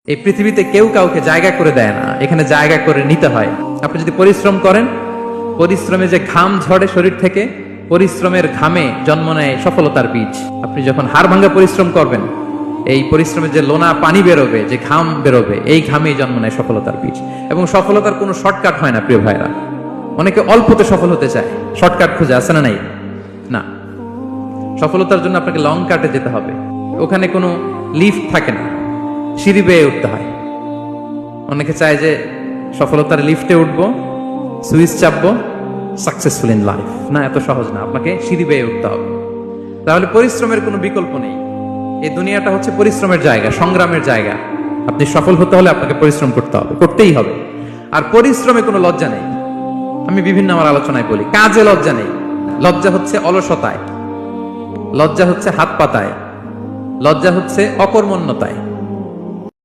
এই পৃথিবীতে কেউ কাউকে জায়গা করে দেয় না, এখানে জায়গা করে নিতে হয়। আপনি যদি পরিশ্রম করেন, পরিশ্রমে যে ঘাম ঝরে শরীর থেকে, পরিশ্রমের ঘামে জন্ম নেয় সফলতার বীজ। আপনি যখন হাড় ভাঙ্গা পরিশ্রম করবেন, এই পরিশ্রমে যে লোনা পানি বেরোবে, যে ঘাম বেরোবে, এই ঘামেই জন্ম নেয় সফলতার বীজ। এবং সফলতার কোনো শর্টকাট হয় না প্রিয় ভাইরা। অনেকে অল্পতে সফল হতে চায়, শর্টকাট খুঁজে, আছে না নাই? না, সফলতার জন্য আপনাকে লং কাটে যেতে হবে। ওখানে কোনো লিফট থাকে না, সিঁড়ি বেয়ে উঠতে হয়। অনেকে চায় যে সফলতার লিফটে উঠবো, সুইচ চাপবো, সাকসেসফুল ইন লাইফ। না, এত সহজ না, আপনাকে সিঁড়ি বেয়ে উঠতে হবে। তাহলে পরিশ্রমের কোনো বিকল্প নেই। এই দুনিয়াটা হচ্ছে পরিশ্রমের জায়গা, সংগ্রামের জায়গা। আপনি সফল হতে হলে আপনাকে পরিশ্রম করতে হবে, করতেই হবে। আর পরিশ্রমে কোনো লজ্জা নেই। আমি বিভিন্ন আমার আলোচনায় বলি, কাজে লজ্জা নেই। লজ্জা হচ্ছে অলসতায়, লজ্জা হচ্ছে হাত পাতায়, লজ্জা হচ্ছে অকর্মণ্যতায়।